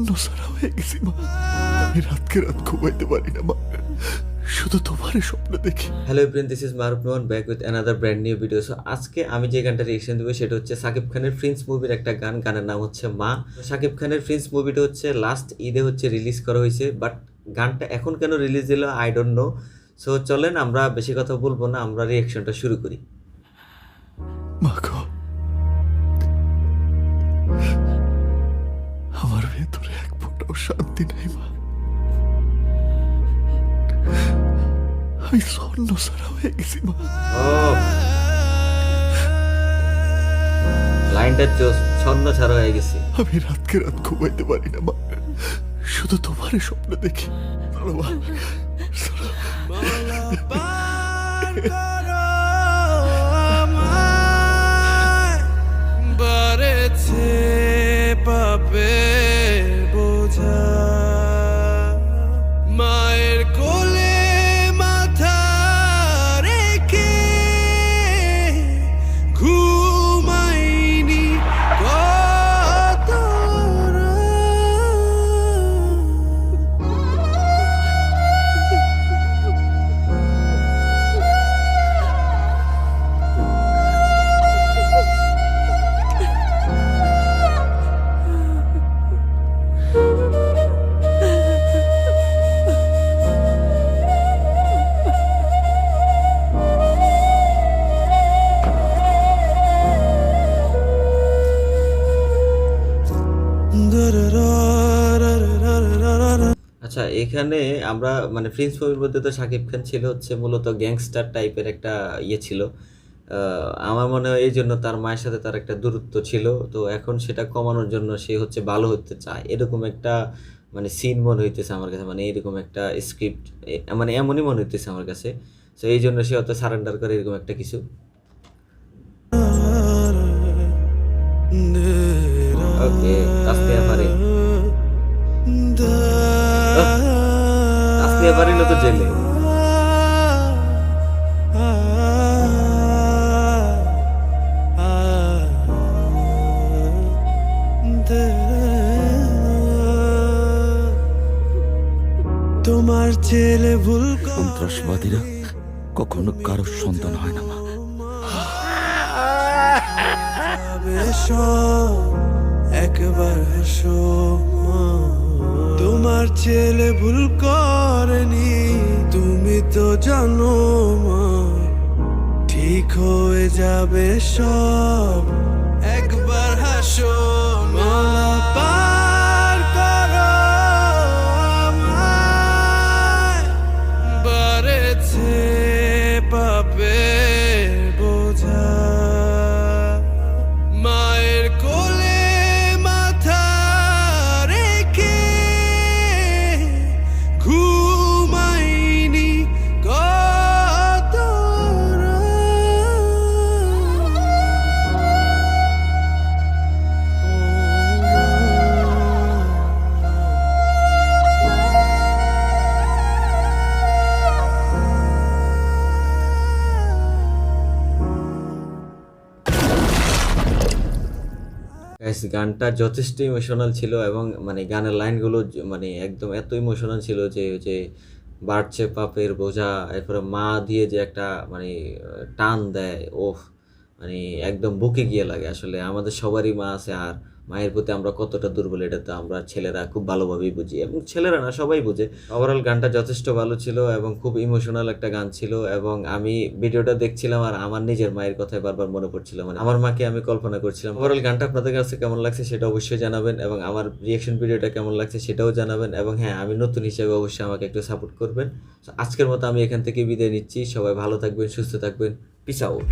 স্বর্ণ ছাড়া হয়ে গেছি মা। আমি রাতকে রাত ঘুমাইতে পারি না মা, শুধু তোমারই স্বপ্ন দেখি। Hello everyone, this is Maruf Noman back with another brand new video. So আজকে আমি যে গানটা রিয়েকশন দেবো সেটা হচ্ছে সাকিব খানের প্রিন্স মুভির একটা গান, গানের নাম হচ্ছে মা। সাকিব খানের প্রিন্স মুভিটা হচ্ছে লাস্ট ঈদে হচ্ছে রিলিজ করা হয়েছে, বাট গানটা এখন কেন রিলিজ দিল আই ডোন্ট নো। সো চলেন আমরা বেশি কথা বলবো না, আমরা রিয়েকশনটা শুরু করি। মা গো, আমার ভেতরে এক ফোঁটাও শান্তি নেই মা। আমি স্বর্ণ ছাড়া হয়ে গেছি মা। ও লাইনটা ছন্ন ছাড়া হয়ে গেছে। আমি রাতকে রাত ঘুমাইতে পারি না মা, শুধু তোমারই স্বপ্ন দেখি। চলো মা, চলো। বাড়েছে পাপে বোঝা, মায়ের কোলে মাথা রেখে ঘুমাইনি কত আচ্ছা, এখানে আমরা মানে প্রিন্স মুভির মধ্যে তো শাকিব খান ছিল হচ্ছে মূলত গ্যাংস্টার টাইপের একটা ইয়ে ছিল। আমার মনে হয় এই জন্য তার মায়ের সাথে তার একটা দূরত্ব ছিল, তো এখন সেটা কমানোর জন্য সে হচ্ছে ভালো হতে চায়, এরকম একটা মানে সিন মনে হইতেছে আমার কাছে, মানে এরকম একটা স্ক্রিপ্ট মানে এমনই মনে হইতেছে আমার কাছে। তো এই জন্য সে হয়তো সারেন্ডার করে এরকম একটা কিছু। ওকে, আসতে পারে আসতে পারিল তো জেলে। তোমার ছেলে ভুল সন্ত্রাসবাদীরা কখনো কারোর সন্তান হয় না মা। একবার হাসো মা। তোমার ছেলে ভুল করেনি, তুমি তো জানো মা। ঠিক হয়ে যাবে সব, একবার হাসো মা। পার করো আমায়, বাড়েছে পাপে বোঝা, মায়ের কোলে মাথা রেখে ঘুমাইনি কত Guys, গানটা যথেষ্ট ইমোশনাল ছিল এবং মানে গানের লাইনগুলো মানে একদম এত ইমোশনাল ছিল যে যে বাড়ছে পাপের বোঝা, এরপরে মা দিয়ে যে একটা মানে টান দেয়, ওফ মানে একদম বুকে গিয়ে লাগে। আসলে আমাদের সবারই মা আছে, আর মায়ের প্রতি আমরা কতটা দুর্বল এটা তো আমরা ছেলেরা খুব ভালোভাবেই বুঝি, এবং ছেলেরা না সবাই বুঝে। ওভারঅল গানটা যথেষ্ট ভালো ছিল এবং খুব ইমোশনাল একটা গান ছিল, এবং আমি ভিডিওটা দেখছিলাম আর আমার নিজের মায়ের কথাই বারবার মনে পড়ছিল, মানে আমার মাকে আমি কল্পনা করছিলাম। ওভারঅল গানটা আপনাদের কাছে কেমন লাগছে সেটা অবশ্যই জানাবেন, এবং আমার রিয়েকশন ভিডিওটা কেমন লাগছে সেটাও জানাবেন, এবং হ্যাঁ, আমি নতুন হিসেবে অবশ্যই আমাকে একটু সাপোর্ট করবেন। আজকের মতো আমি এখান থেকে বিদায় নিচ্ছি। সবাই ভালো থাকবেন, সুস্থ থাকবেন, পিস আউট।